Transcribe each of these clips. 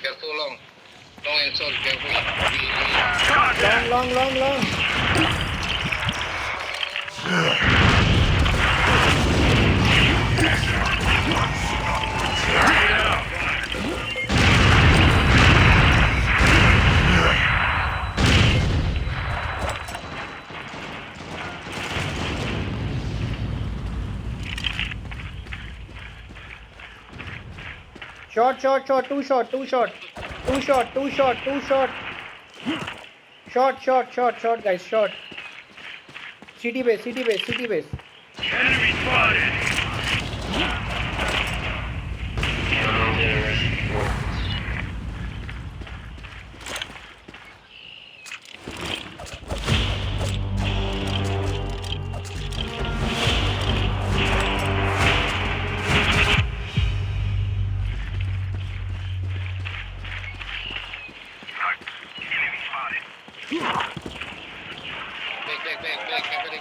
Careful long. Long and short, careful. Long. Short. Two short. Short, guys, short. City base. Enemy spotted.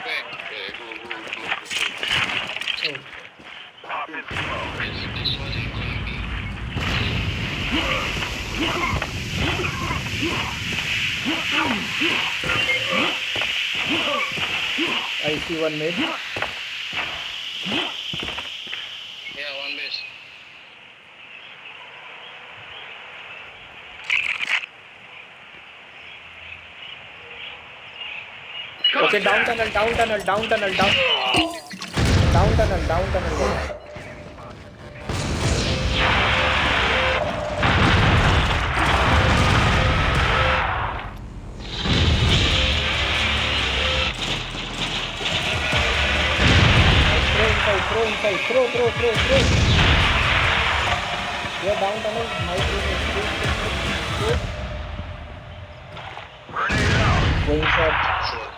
Back. Yeah, go. Pop it slow. This one ain't gonna be. I see one mid. Yeah, one base. Okay, down tunnel. Down tunnel. Throw inside. Throw. Yeah, down tunnel. My team is good. Grenade out. Going short. Short.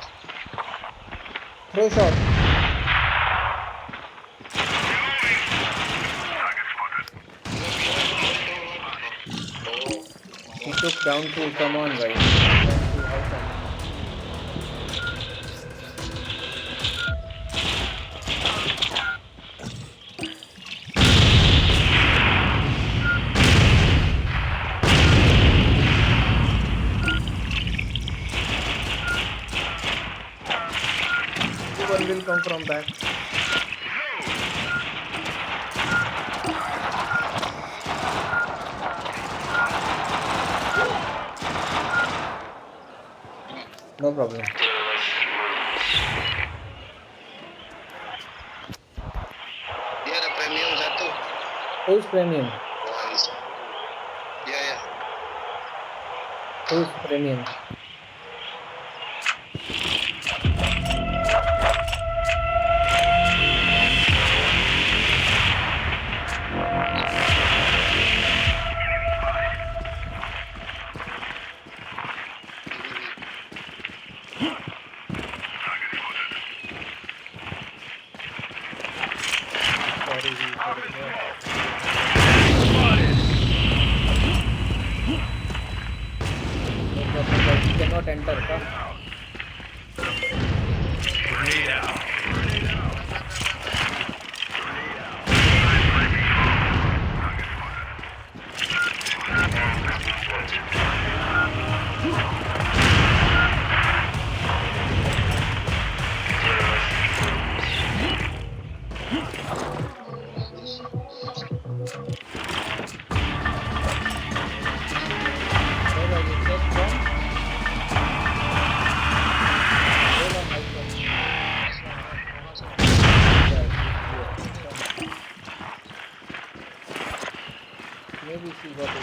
Throw short. He took down two. Come on, guys. One will come from back. No problem. Dia ada premium satu. Who's premium? Ya. Who's premium? He cannot enter. Come. Grenade out. Where are you? Just one. Hold on, my friend. Maybe she got it.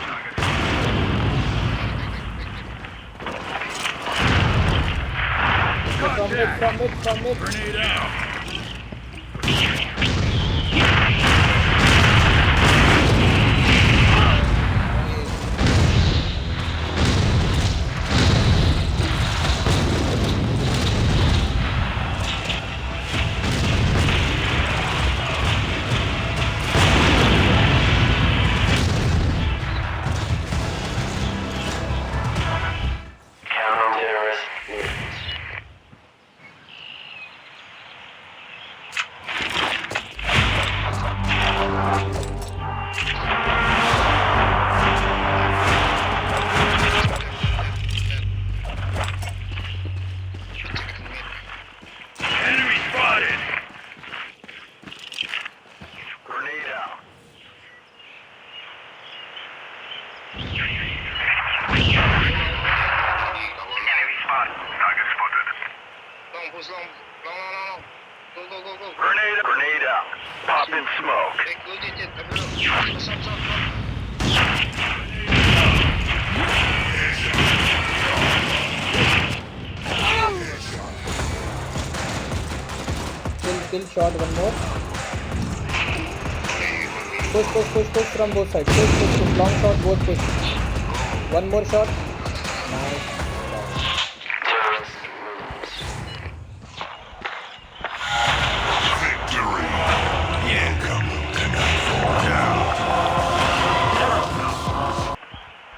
From it. Grenade out. Enemy spot. Target spotted. Long, push long. Long. Go. Grenade out. Popping smoke. Go, Jet. Stop. Kill shot, one more. Push from both sides. Push. Long shot, both push. One more shot. Nice. Victory. Welcome to Nightfall.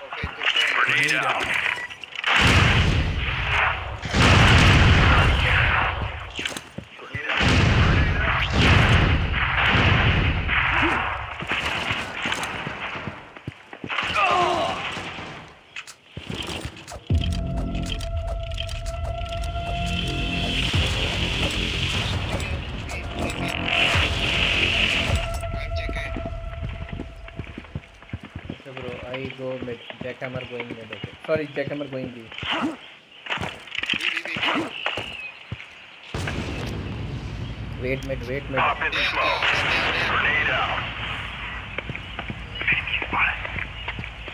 Okay, Grenade out. Okay, bro. I go mid. Jackhammer going mid. Okay. Sorry, Jackhammer going B. Wait mid. Popping smoke. Grenade out.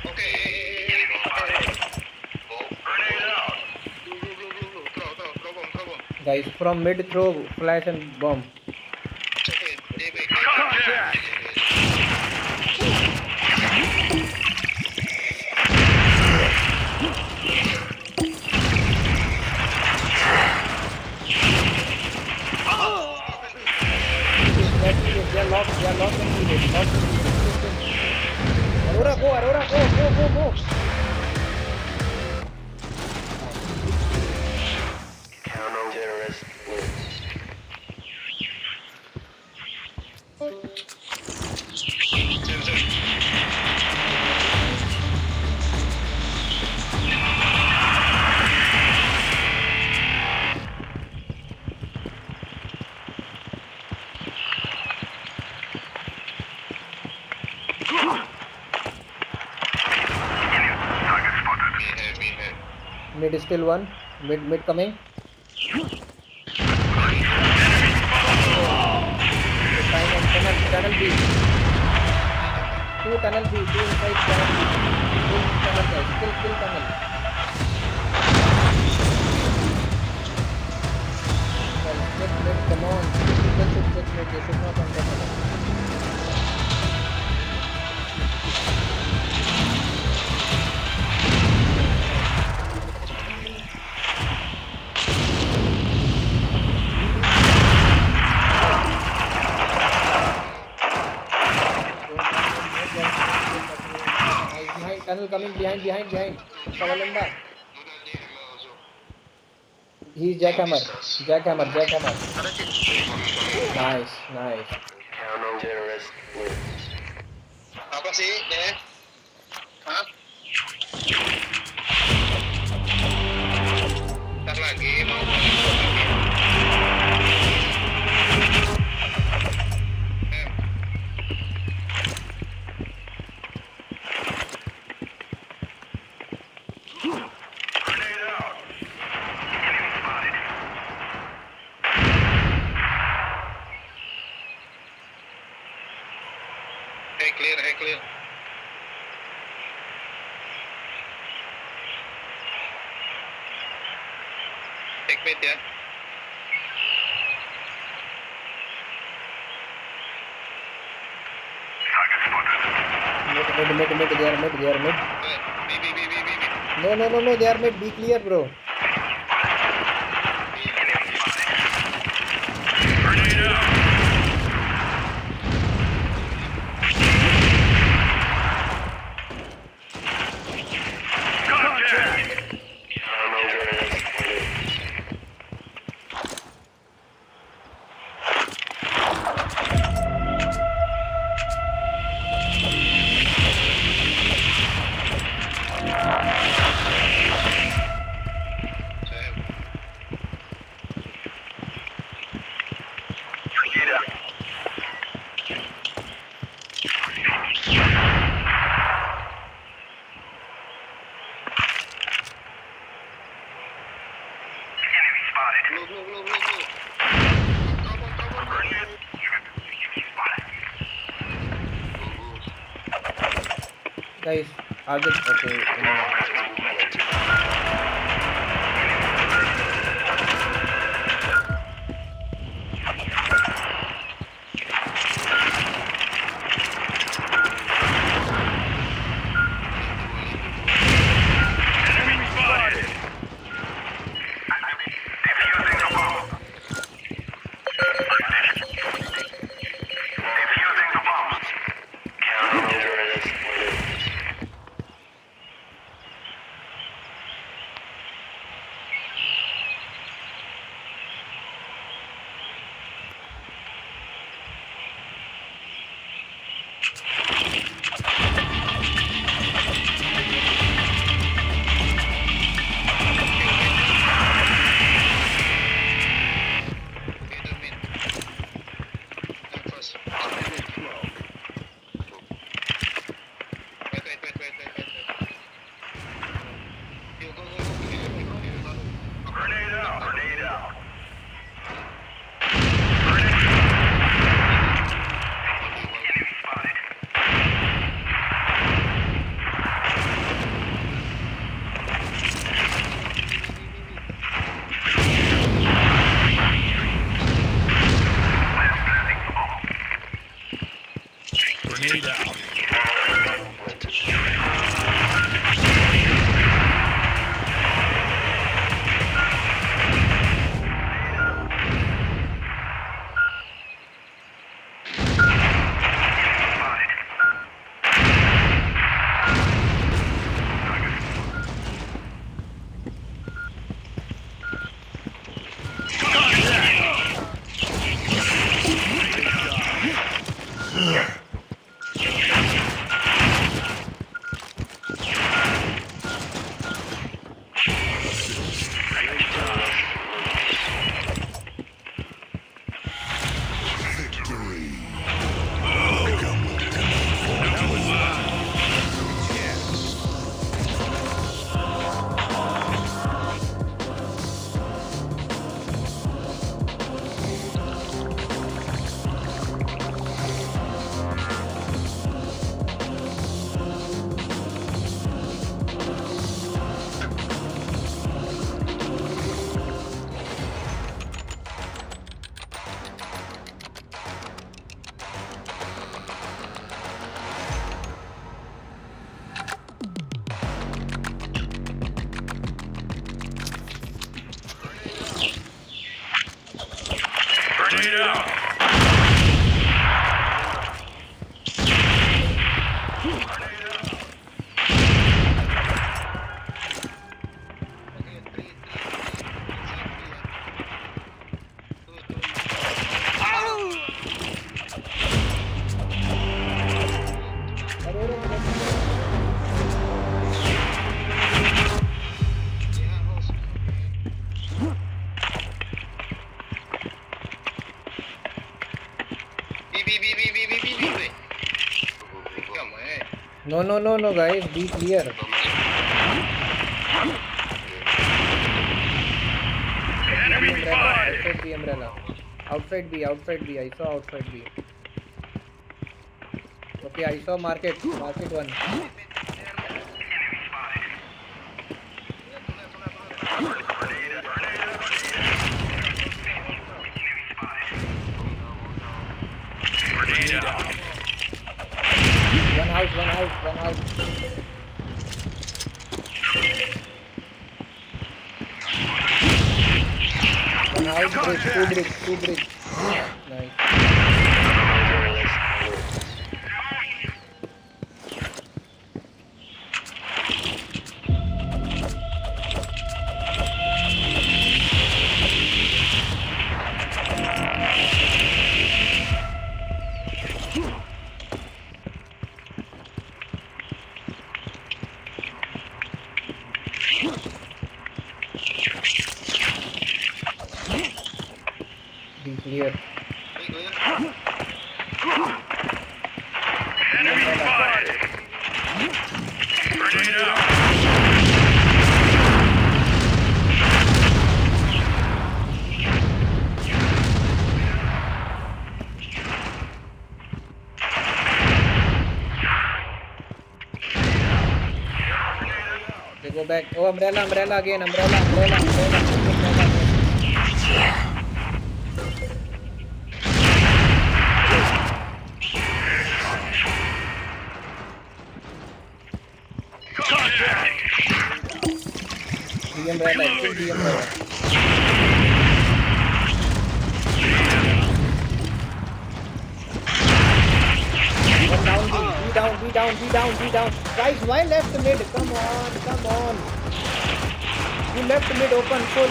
Okay. Grenade out. Go. Throw bomb. Guys, from mid throw flash and bomb. Okay, Contact. They are locked in B. Aurora, go. We have. Mid is still one. Mid coming. Tunnel B. Two tunnel B. Two inside tunnel B. Two tunnel guys. Kill tunnel. Mid, come on. People should check mid. They should not enter tunnel. Behind, tunnel coming behind. Kavalanda. He's jackhammer. Nice. Apa sih, deh? Hah? Ntar lagi mau Grenade out. Enemy spotted. Hey, clear. Take mid ya. Target spotted. Mid. They are mid. B. No. They are mid. Be clear, bro. Grenade out. Contact. Guys, आगे okay. Enemy spotted. Defusing the bomb. Defusing the bomb. Counter-terrorist. Okay, don't mean. Come first. Wait. You go. Grenade out. Grenade out. Enemy spotted. Planting the bomb. Grenade out. Spotted. Victory. Welcome to Grenade out. B. Come on. No, guys, be clear. Enemy spotted. Outside B umbrella. Outside B. I saw outside B. Okay, I saw market. Market one. Grenade out. One house. One house, bridge, two bricks. Nice. Be clear. Enemy spotted. Grenade out. Okay, go back. Oh, umbrella again. Umbrella. Contact! The umbrella. Kill the umbrella. One down, be down. Guys, why left mid? Come on. You left mid open full.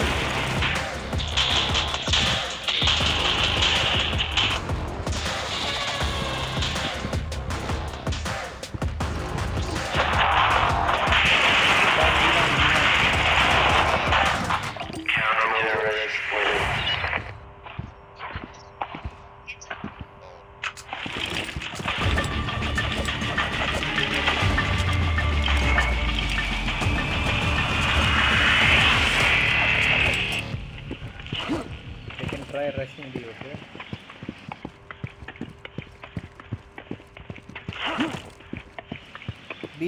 They can try rushing B, okay? B.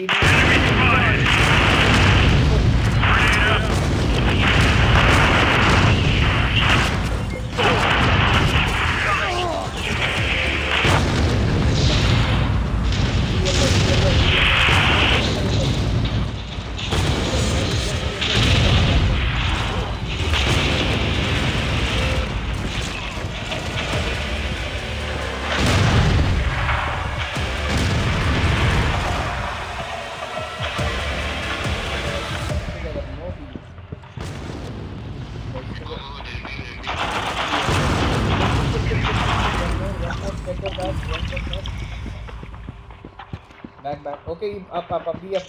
Back. Okay, up. Be up.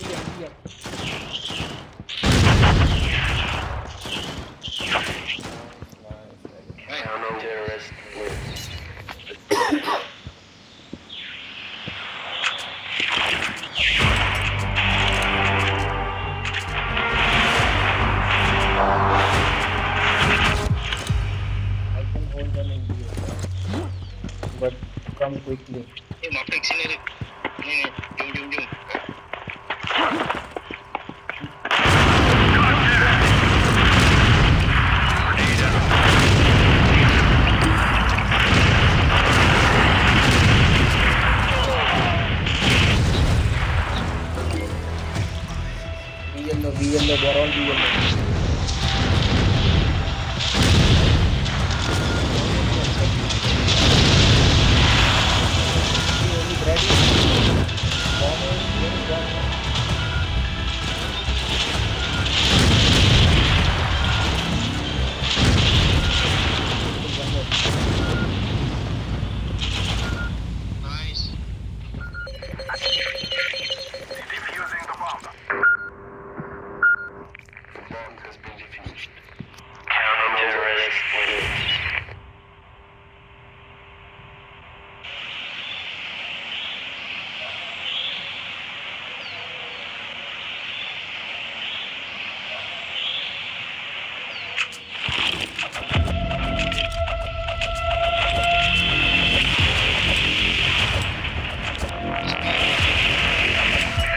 I can hold them in B, okay? But come quickly. Mapik sini ni. Ni. Jom. Be yellow, they're all be yellow. Nice. Defusing the bomb. Bomb has been defused.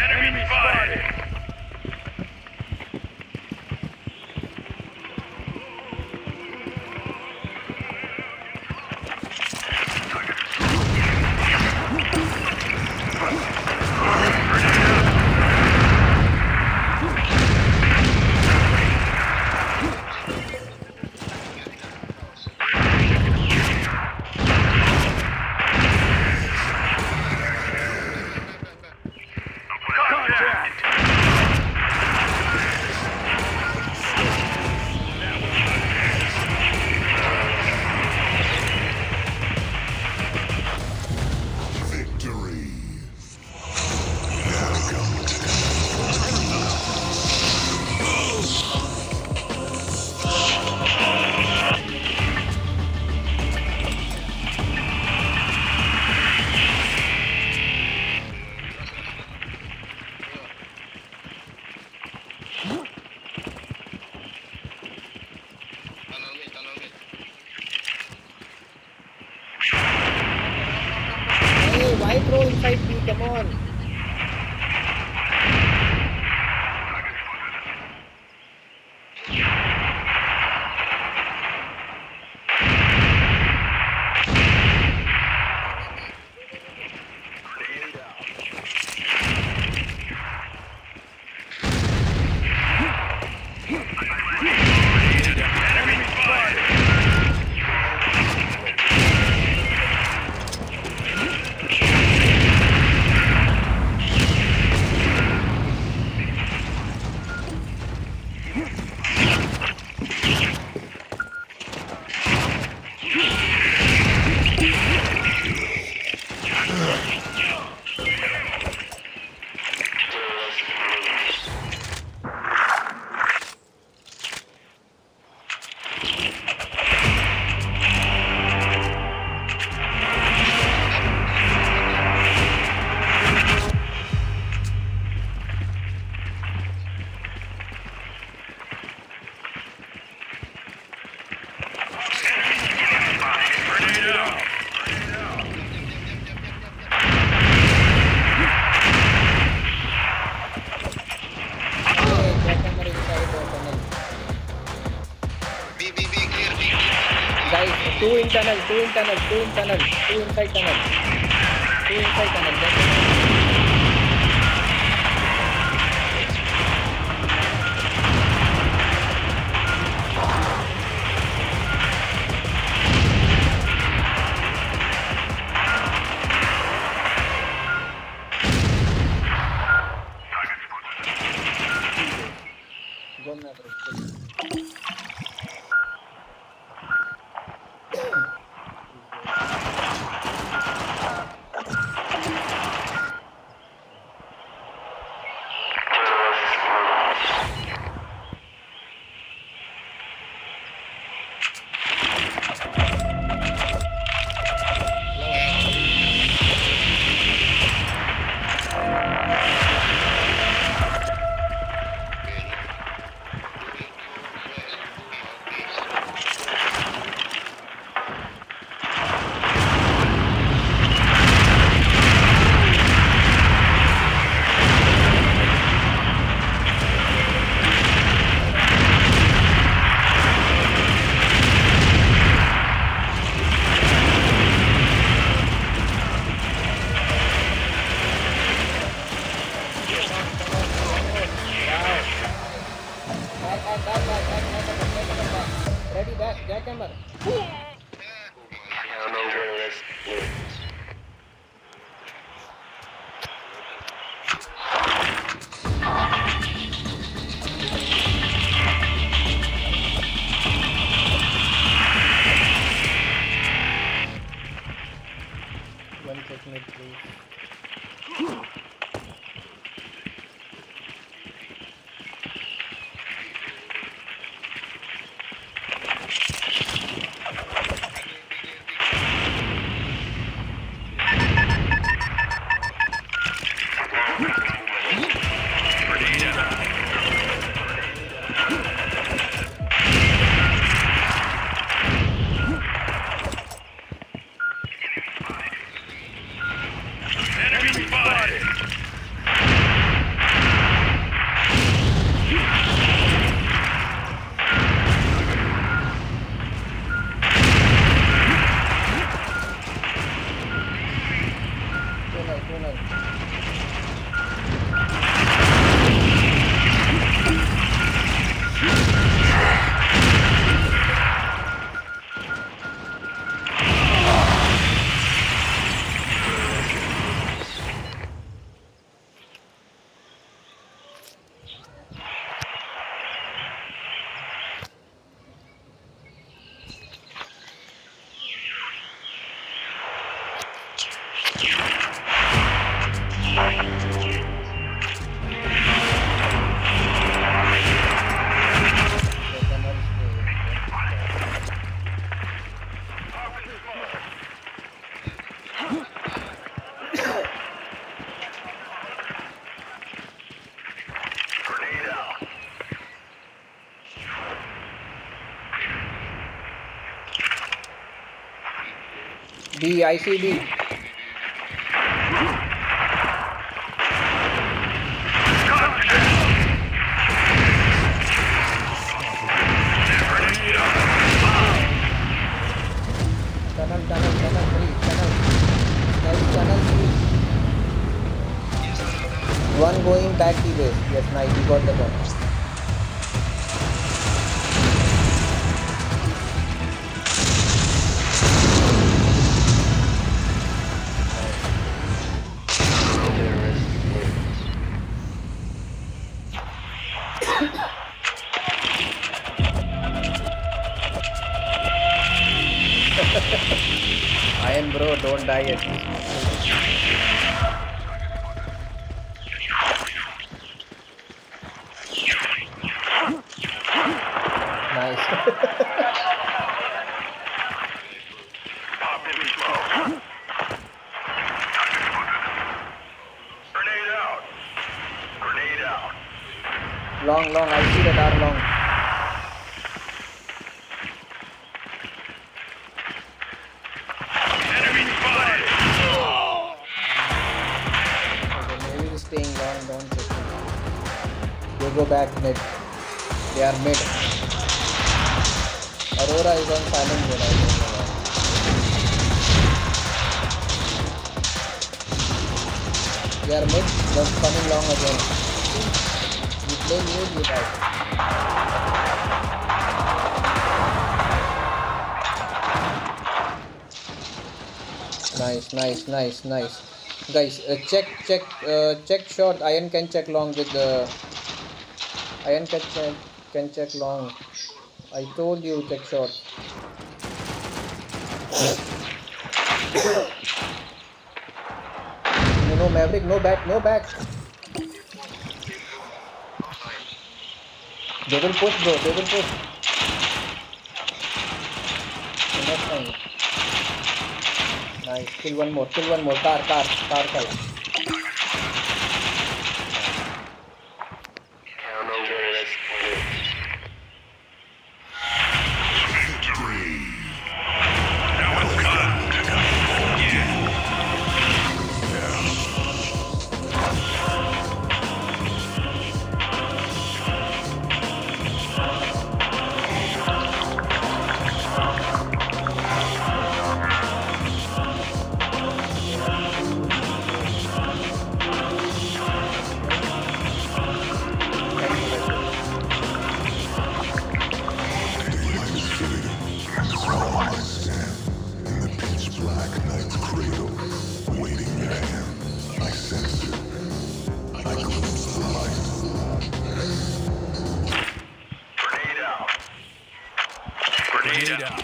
Enemy spotted! Contact! Victory. Now come to Tunnel mid. Hey, why throw inside B? Come on. Two in tunnel, two in tunnel, two in tunnel, two inside tunnel. Two inside tunnel. Go na, bro. Ready, back, jackhammer. I don't know where this is. One second, please. Enemy spotted. Tunnel. Grenade out. B, I see B. Tunnel, three, tunnel. Nice, tunnel three. One going back to base. Yes, nice, you got the gun. Iron bro, don't die at least. Nice. Pop in smoke. Grenade out. Grenade out. Long, I see that are long. Enemy spotted. Okay, maybe just staying long, don't take it. They go back mid. They are mid. Aurora is on silent mode, I don't know why. We are mid, just coming long again. You play mid, you die. Nice. Guys, check short. Iron can check long with the. Iron can check long. I told you check short. No Maverick, no back. They will push, bro. They will push. Enough time. Nice. Kill one more. Car. Victory. Now it's time to come again. I stand in the pitch black night's cradle, waiting your hand. I sense it. I glimpse the light. Grenade out.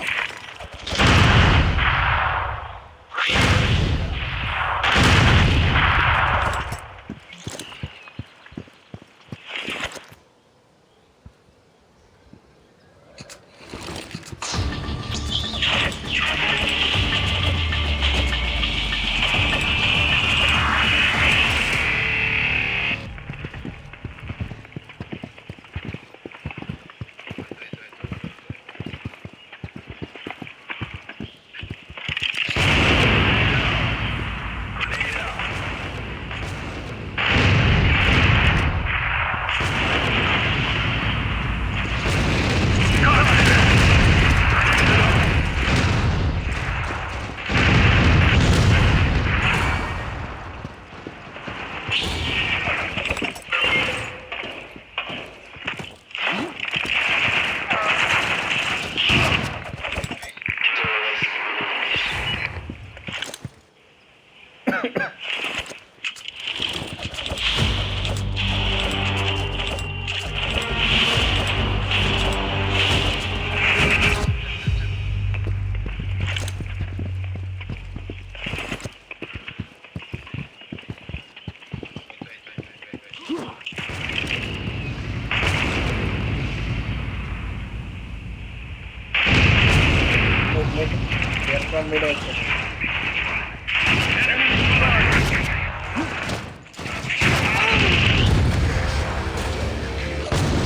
Mid. They are from mid also.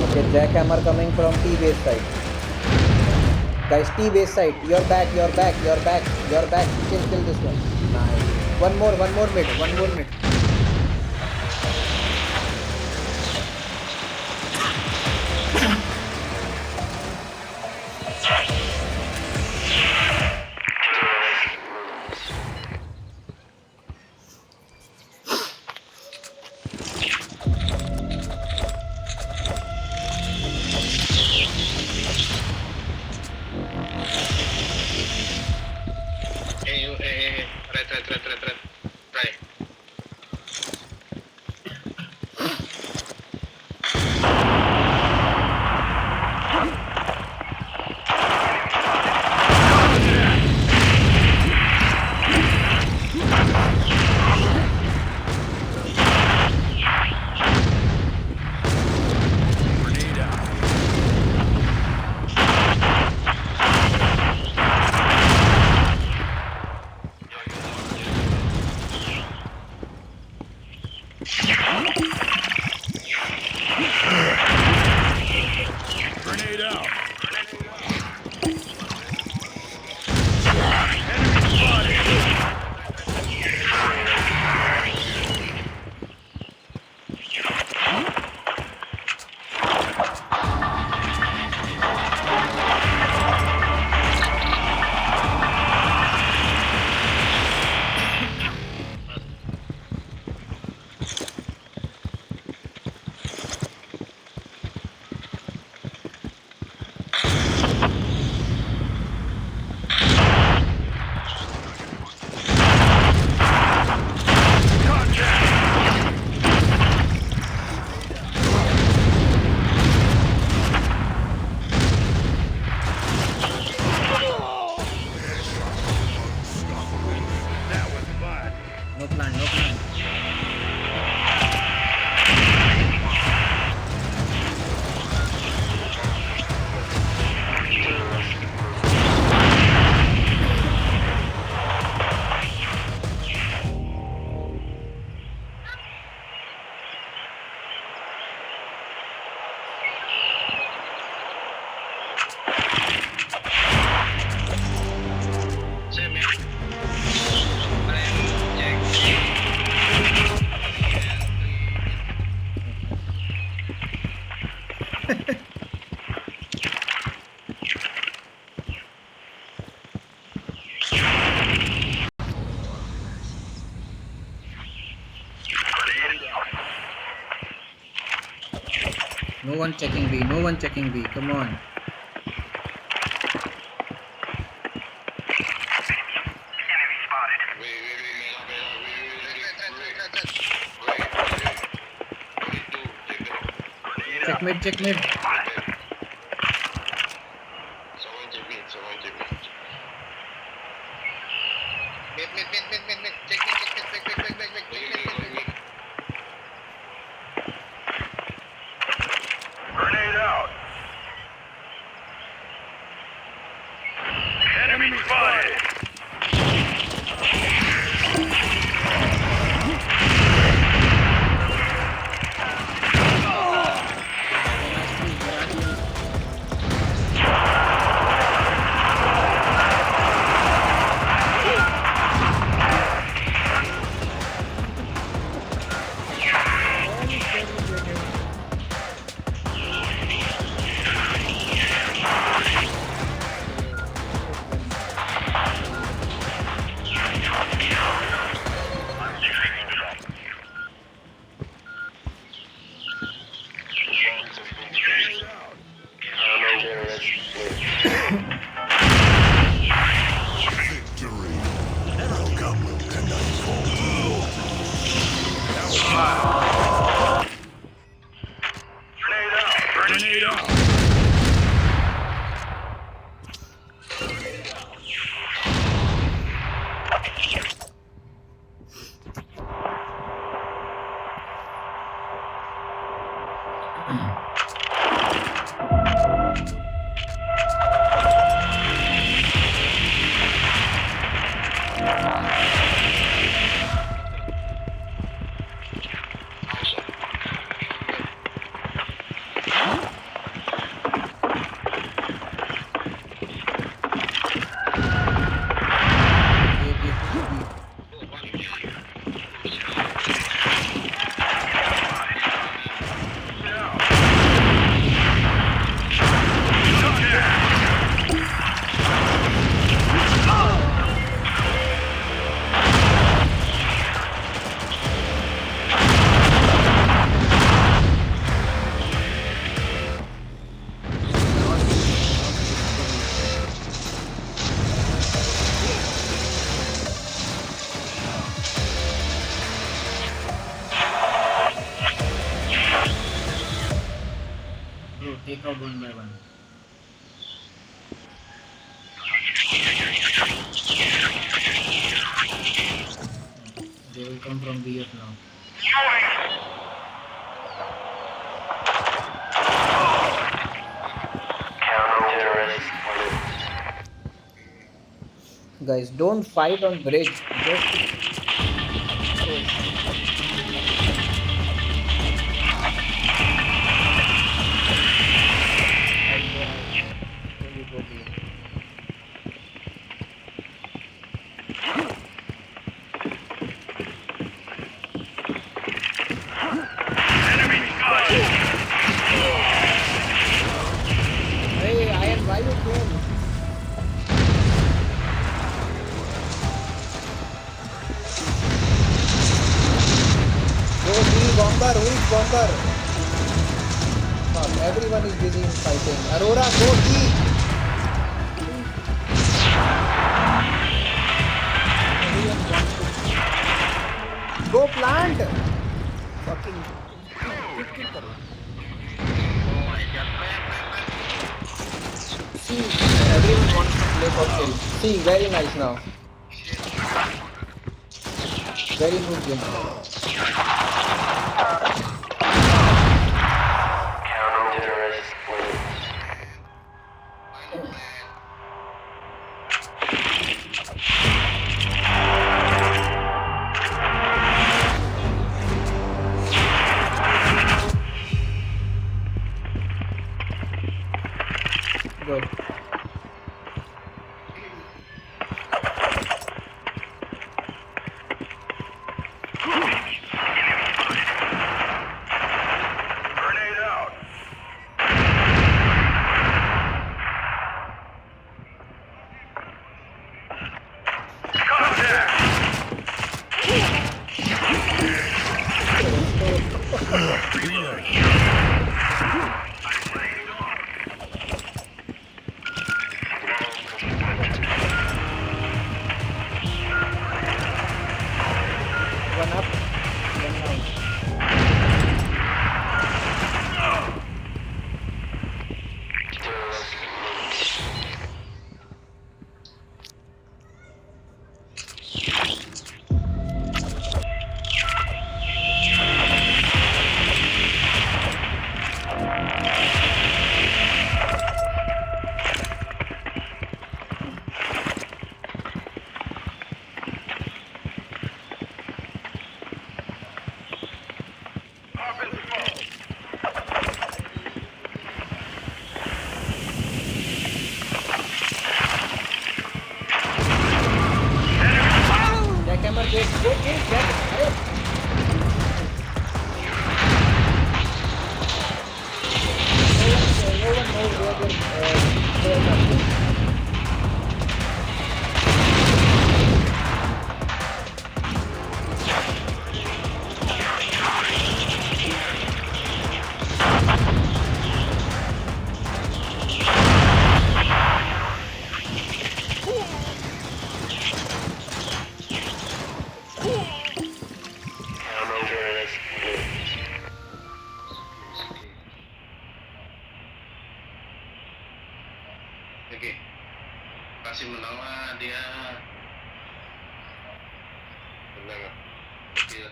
Okay, jackhammer coming from T base side. Guys, T base side. You're back. Kill this one. Nice. One more mid. Hey, right. No one checking B. No one checking B. Come on. Check mid. Check mid. Someone check me. Mid. Check me. Back. Grenade out. Enemy spotted. Victory. Welcome to Nightfall. Grenade out. Bro, take out one by one. They will come from BF now. Guys, don't fight on bridge. Just Enemy spotted. Hey, Iron, why you came? Go B, bomber, who is bomber? Fuck, everyone is busy in fighting. Aurora, go B! Go plant! Fucking. See, everyone wants to play for kill. See, very nice now. Very good game. Good. Grenade out. Oke. Kasih menang lah dia. Benar. Oke.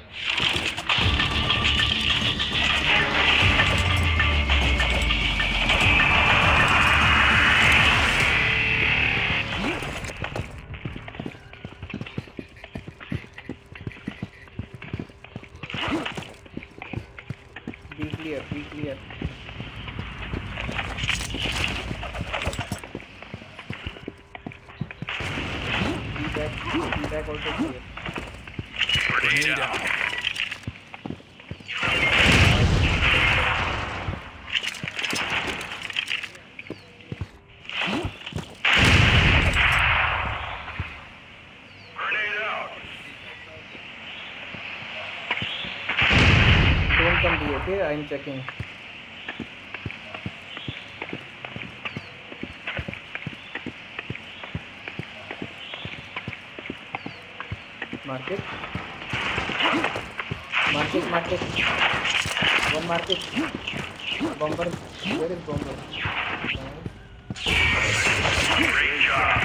Be clear, be clear. Be back also clear. Grenade out. Grenade out. Don't come B, okay? I'm checking. Mark it. Mark it, mark it. One mark it. Bomber. Where is bomber? Great job.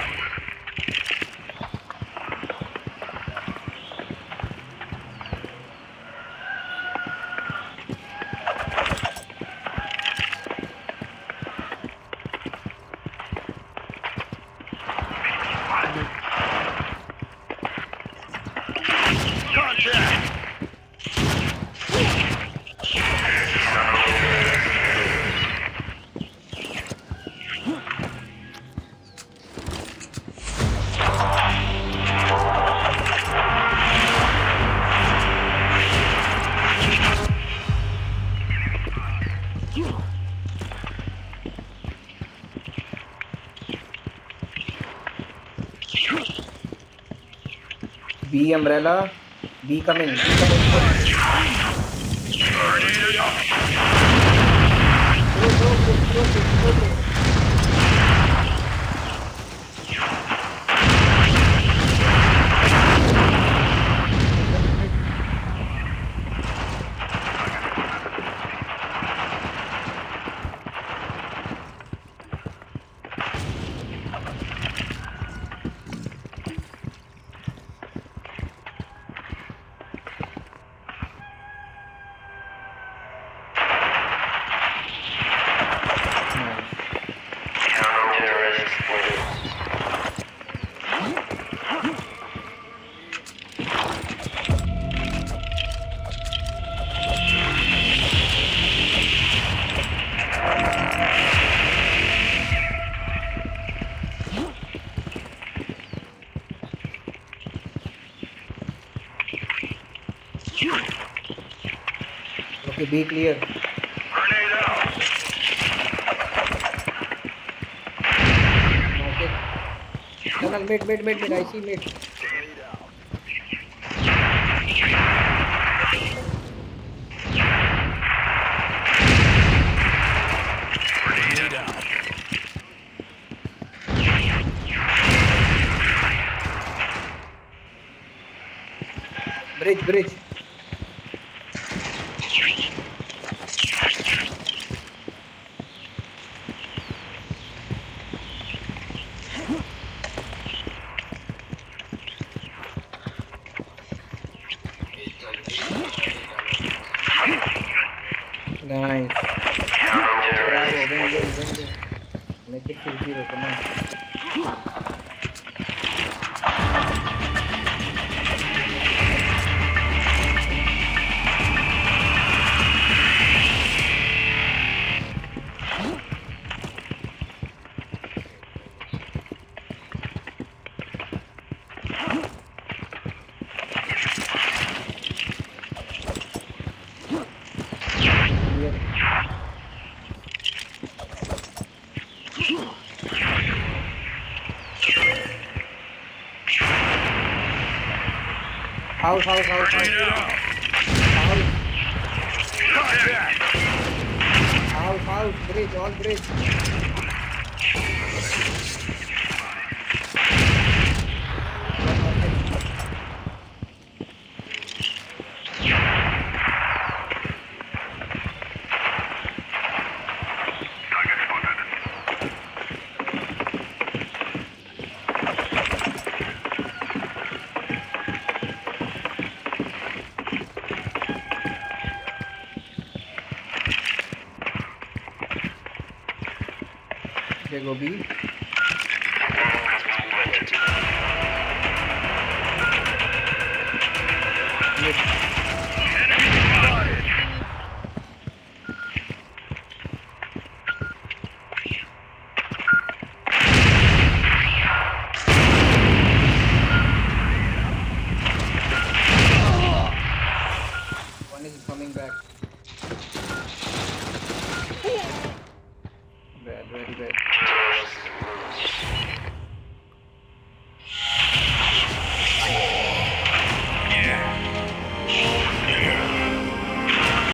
Contact. B umbrella. B coming. B coming. Grenade out. Go. Okay, be clear. Grenade out. Okay. Tunnel, mid. I see mid. Grenade out. Bridge. Nice. Bravo, win. Make it 2-0, come on. House. Grenade out. Contact. House, bridge, all bridge. They go B. Mid. One is coming back. Bad, very bad.